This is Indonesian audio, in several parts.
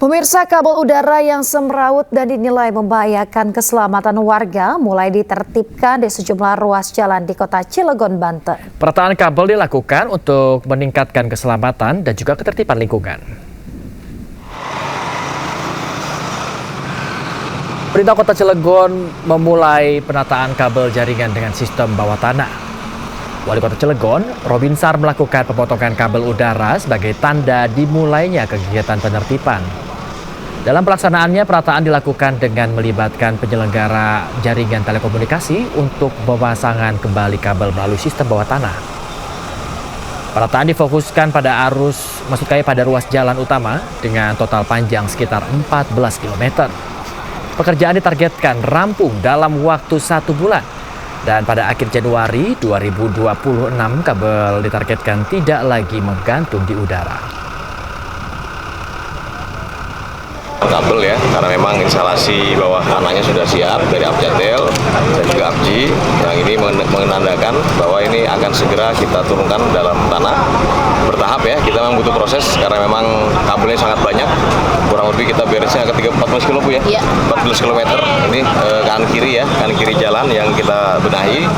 Pemirsa, kabel udara yang semraut dan dinilai membahayakan keselamatan warga mulai ditertibkan di sejumlah ruas jalan di kota Cilegon, Banten. Penataan kabel dilakukan untuk meningkatkan keselamatan dan juga ketertiban lingkungan. Pemerintah Kota Cilegon memulai penataan kabel jaringan dengan sistem bawah tanah. Wali Kota Cilegon, Robinsar, melakukan pemotongan kabel udara sebagai tanda dimulainya kegiatan penertiban. Dalam pelaksanaannya, penataan dilakukan dengan melibatkan penyelenggara jaringan telekomunikasi untuk pemasangan kembali kabel melalui sistem bawah tanah. Penataan difokuskan pada pada ruas jalan utama dengan total panjang sekitar 14 km. Pekerjaan ditargetkan rampung dalam waktu 1 bulan. Dan pada akhir Januari 2026, kabel ditargetkan tidak lagi menggantung di udara. Kabel ya, karena memang instalasi bawah tanahnya sudah siap dari Abjatel dan juga Abji. Yang ini menandakan bahwa ini akan segera kita turunkan dalam tanah bertahap ya. Kita memang butuh proses karena memang kabelnya sangat banyak. Kurang lebih kita beresnya ke 14 km Bu ya. 14 km ini kanan kiri jalan yang kita benahi.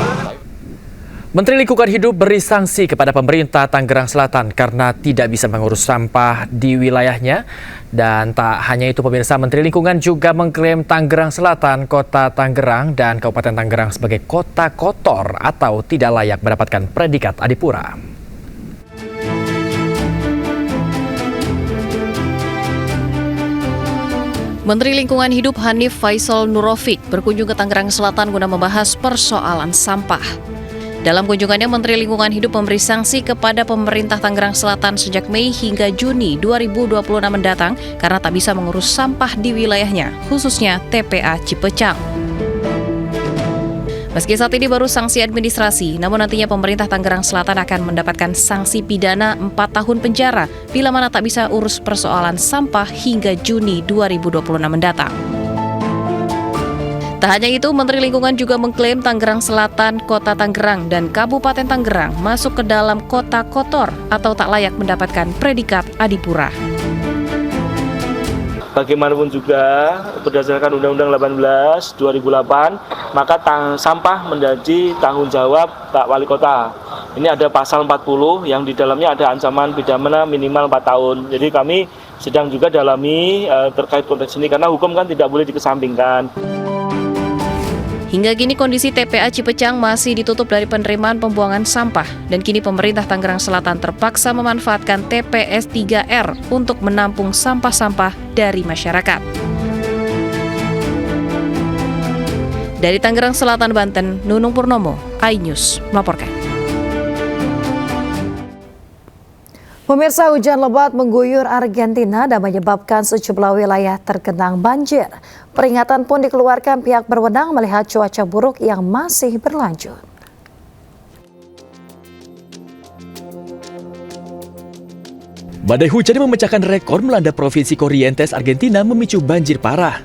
Menteri Lingkungan Hidup beri sanksi kepada pemerintah Tangerang Selatan karena tidak bisa mengurus sampah di wilayahnya. Dan tak hanya itu pemirsa, Menteri Lingkungan juga mengklaim Tangerang Selatan, Kota Tangerang dan Kabupaten Tangerang sebagai kota kotor atau tidak layak mendapatkan predikat Adipura. Menteri Lingkungan Hidup Hanif Faisal Nurofik berkunjung ke Tangerang Selatan guna membahas persoalan sampah. Dalam kunjungannya, Menteri Lingkungan Hidup memberi sanksi kepada pemerintah Tangerang Selatan sejak Mei hingga Juni 2026 mendatang karena tak bisa mengurus sampah di wilayahnya, khususnya TPA Cipecang. Meski saat ini baru sanksi administrasi, namun nantinya pemerintah Tangerang Selatan akan mendapatkan sanksi pidana 4 tahun penjara bila mana tak bisa urus persoalan sampah hingga Juni 2026 mendatang. Tak hanya itu, Menteri Lingkungan juga mengklaim Tangerang Selatan, Kota Tangerang, dan Kabupaten Tangerang masuk ke dalam kota kotor atau tak layak mendapatkan predikat Adipura. Bagaimanapun juga, berdasarkan Undang-Undang 18 2008, maka sampah menjadi tanggung jawab Pak Wali Kota. Ini ada pasal 40 yang di dalamnya ada ancaman pidana minimal 4 tahun. Jadi kami sedang juga dalami terkait konteks ini karena hukum kan tidak boleh dikesampingkan. Hingga kini kondisi TPA Cipecang masih ditutup dari penerimaan pembuangan sampah dan kini pemerintah Tangerang Selatan terpaksa memanfaatkan TPS 3R untuk menampung sampah-sampah dari masyarakat. Dari Tangerang Selatan, Banten, Nunung Purnomo, iNews melaporkan. Pemirsa, hujan lebat mengguyur Argentina dan menyebabkan sejumlah wilayah tergenang banjir. Peringatan pun dikeluarkan pihak berwenang melihat cuaca buruk yang masih berlanjut. Badai hujan yang memecahkan rekor melanda Provinsi Corrientes, Argentina memicu banjir parah.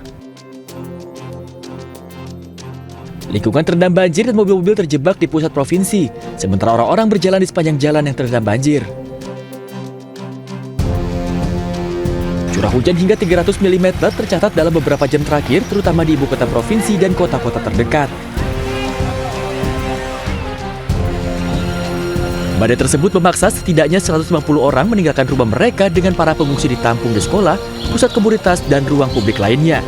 Lingkungan terendam banjir dan mobil-mobil terjebak di pusat provinsi, sementara orang-orang berjalan di sepanjang jalan yang terendam banjir. Curah hujan hingga 300 mm tercatat dalam beberapa jam terakhir, terutama di ibu kota provinsi dan kota-kota terdekat. Badai tersebut memaksa setidaknya 150 orang meninggalkan rumah mereka dengan para pengungsi ditampung di sekolah, pusat komunitas, dan ruang publik lainnya.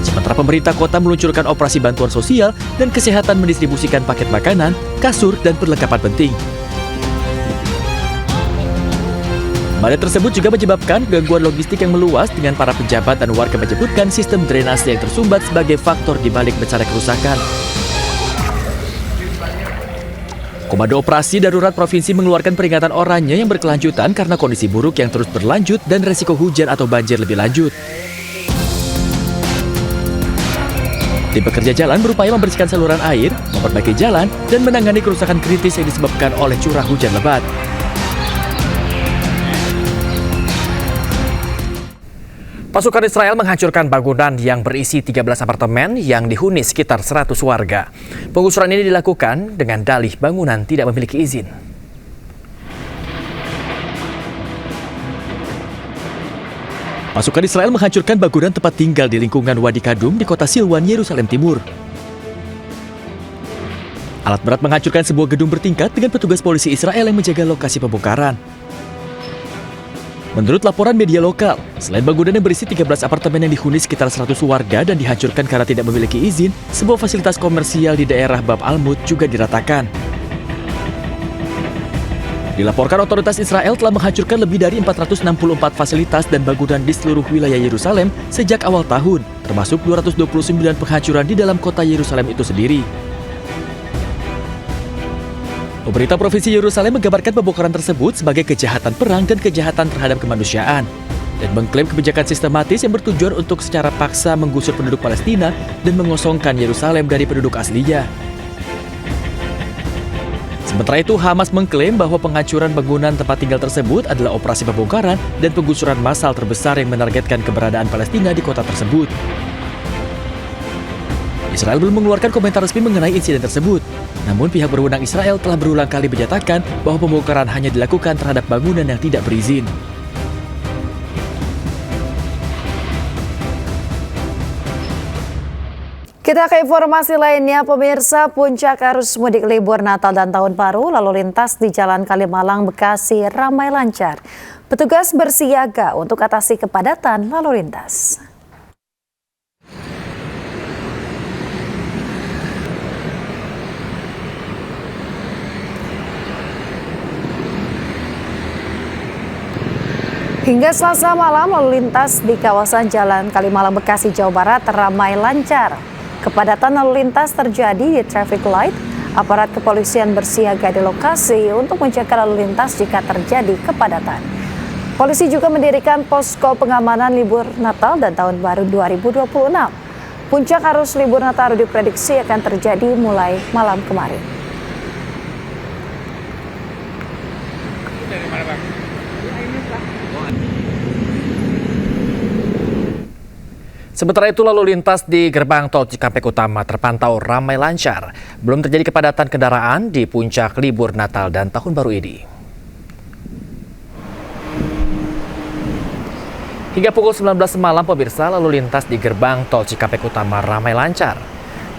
Sementara pemerintah kota meluncurkan operasi bantuan sosial dan kesehatan mendistribusikan paket makanan, kasur, dan perlengkapan penting. Badai tersebut juga menyebabkan gangguan logistik yang meluas dengan para pejabat dan warga menyebutkan sistem drainase yang tersumbat sebagai faktor di balik besarnya kerusakan. Komando Operasi Darurat Provinsi mengeluarkan peringatan oranye yang berkelanjutan karena kondisi buruk yang terus berlanjut dan resiko hujan atau banjir lebih lanjut. Tim pekerja jalan berupaya membersihkan saluran air, memperbaiki jalan, dan menangani kerusakan kritis yang disebabkan oleh curah hujan lebat. Pasukan Israel menghancurkan bangunan yang berisi 13 apartemen yang dihuni sekitar 100 warga. Penggusuran ini dilakukan dengan dalih bangunan tidak memiliki izin. Pasukan Israel menghancurkan bangunan tempat tinggal di lingkungan Wadi Kadum di kota Silwan, Yerusalem Timur. Alat berat menghancurkan sebuah gedung bertingkat dengan petugas polisi Israel yang menjaga lokasi pembongkaran. Menurut laporan media lokal, selain bangunan yang berisi 13 apartemen yang dihuni sekitar 100 warga dan dihancurkan karena tidak memiliki izin, sebuah fasilitas komersial di daerah Bab Al-Mut juga diratakan. Dilaporkan otoritas Israel telah menghancurkan lebih dari 464 fasilitas dan bangunan di seluruh wilayah Yerusalem sejak awal tahun, termasuk 229 penghancuran di dalam kota Yerusalem itu sendiri. Pemerintah Provinsi Yerusalem menggambarkan pembongkaran tersebut sebagai kejahatan perang dan kejahatan terhadap kemanusiaan, dan mengklaim kebijakan sistematis yang bertujuan untuk secara paksa menggusur penduduk Palestina dan mengosongkan Yerusalem dari penduduk aslinya. Sementara itu, Hamas mengklaim bahwa penghancuran bangunan tempat tinggal tersebut adalah operasi pembongkaran dan penggusuran massal terbesar yang menargetkan keberadaan Palestina di kota tersebut. Israel belum mengeluarkan komentar resmi mengenai insiden tersebut. Namun pihak berwenang Israel telah berulang kali menyatakan bahwa pembongkaran hanya dilakukan terhadap bangunan yang tidak berizin. Kita ke informasi lainnya, pemirsa. Puncak arus mudik libur Natal dan Tahun Baru lalu lintas di Jalan Kalimalang, Bekasi ramai lancar. Petugas bersiaga untuk atasi kepadatan lalu lintas. Hingga Selasa malam, lalu lintas di kawasan Jalan Kalimalang, Bekasi, Jawa Barat ramai lancar. Kepadatan lalu lintas terjadi di traffic light. Aparat kepolisian bersiaga di lokasi untuk menjaga lalu lintas jika terjadi kepadatan. Polisi juga mendirikan posko pengamanan libur Natal dan Tahun Baru 2026. Puncak arus libur Natal diprediksi akan terjadi mulai malam kemarin. Sementara itu, lalu lintas di gerbang tol Cikampek Utama terpantau ramai lancar. Belum terjadi kepadatan kendaraan di puncak libur Natal dan Tahun Baru ini. Hingga pukul 19 malam, pemirsa, lalu lintas di gerbang tol Cikampek Utama ramai lancar.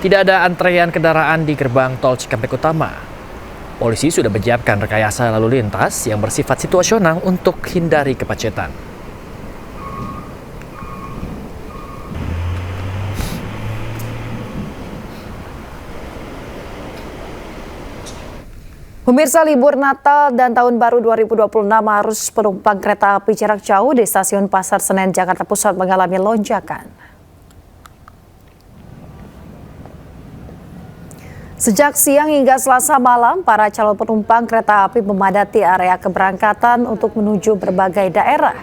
Tidak ada antrean kendaraan di gerbang tol Cikampek Utama. Polisi sudah menyiapkan rekayasa lalu lintas yang bersifat situasional untuk hindari kemacetan. Pemirsa, libur Natal dan Tahun Baru 2026 arus penumpang kereta api jarak jauh di Stasiun Pasar Senen, Jakarta Pusat mengalami lonjakan. Sejak siang hingga Selasa malam, para calon penumpang kereta api memadati area keberangkatan untuk menuju berbagai daerah.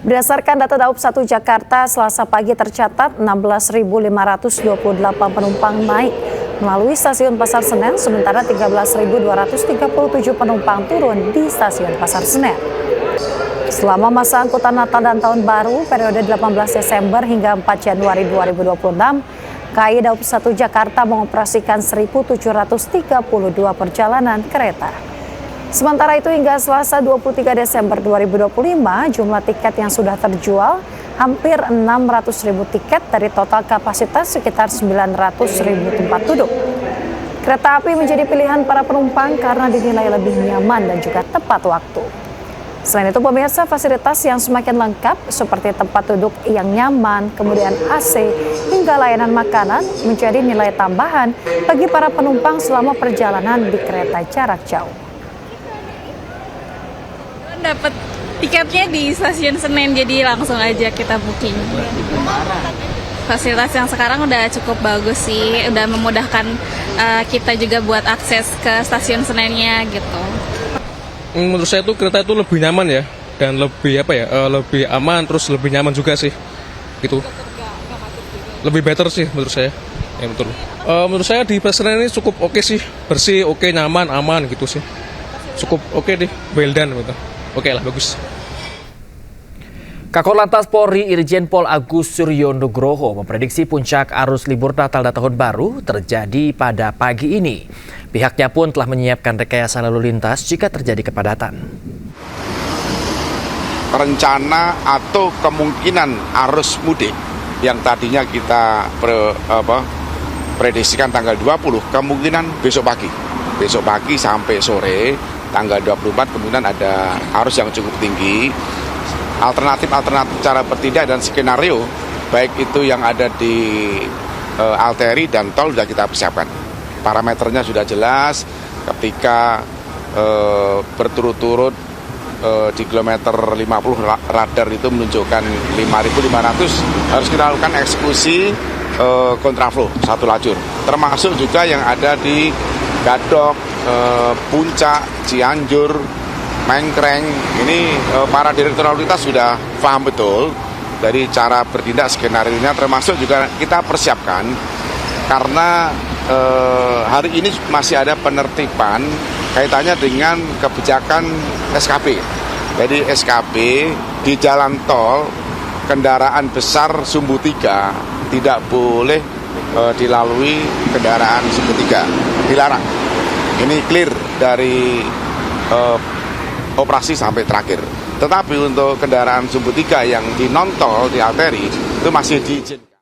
Berdasarkan data Daup 1 Jakarta, Selasa pagi tercatat 16.528 penumpang naik melalui Stasiun Pasar Senen, sementara 13.237 penumpang turun di Stasiun Pasar Senen. Selama masa angkutan Natal dan Tahun Baru periode 18 Desember hingga 4 Januari 2026, KAI Daup 1 Jakarta mengoperasikan 1.732 perjalanan kereta. Sementara itu hingga Selasa 23 Desember 2025, jumlah tiket yang sudah terjual hampir 600.000 tiket dari total kapasitas sekitar 900.000 tempat duduk. Kereta api menjadi pilihan para penumpang karena dinilai lebih nyaman dan juga tepat waktu. Selain itu, pemirsa, fasilitas yang semakin lengkap seperti tempat duduk yang nyaman, kemudian AC, hingga layanan makanan menjadi nilai tambahan bagi para penumpang selama perjalanan di kereta jarak jauh. Dapat tiketnya di Stasiun Senen, jadi langsung aja kita booking. Fasilitas yang sekarang udah cukup bagus sih, udah memudahkan kita juga buat akses ke Stasiun Senennya gitu. Menurut saya tuh kereta itu lebih nyaman ya, dan lebih lebih aman, terus lebih nyaman juga sih, gitu. Lebih better sih menurut saya, ya betul. Menurut saya di Pasar Senen ini cukup oke sih, bersih, oke, nyaman, aman gitu sih, cukup oke deh, well done gitu. Oke lah, bagus. Kakor Lantas Polri Irjen Pol Agus Suryo Nugroho memprediksi puncak arus libur Natal dan Tahun Baru terjadi pada pagi ini. Pihaknya pun telah menyiapkan rekayasa lalu lintas jika terjadi kepadatan. rencana atau kemungkinan arus mudik yang tadinya kita prediksikan tanggal 20, kemungkinan besok pagi sampai sore tanggal 24 kemungkinan ada arus yang cukup tinggi. Alternatif cara bertindak dan skenario baik itu yang ada di arteri dan tol sudah kita persiapkan. Parameternya sudah jelas ketika berturut-turut di kilometer 50 radar itu menunjukkan 5.500 harus kita lakukan eksekusi kontraflow satu lajur, termasuk juga yang ada di Gadok, Puncak, Cianjur, Mengkreng. Ini para direktur lalu lintas sudah paham betul dari cara bertindak skenario-nya, termasuk juga kita persiapkan karena hari ini masih ada penertiban kaitannya dengan kebijakan SKP. Jadi SKP di jalan tol kendaraan besar sumbu 3 tidak boleh dilalui kendaraan sumbu 3, dilarang. Ini clear dari operasi sampai terakhir. Tetapi untuk kendaraan sumbu 3 yang di non tol di arteri itu masih diizinkan.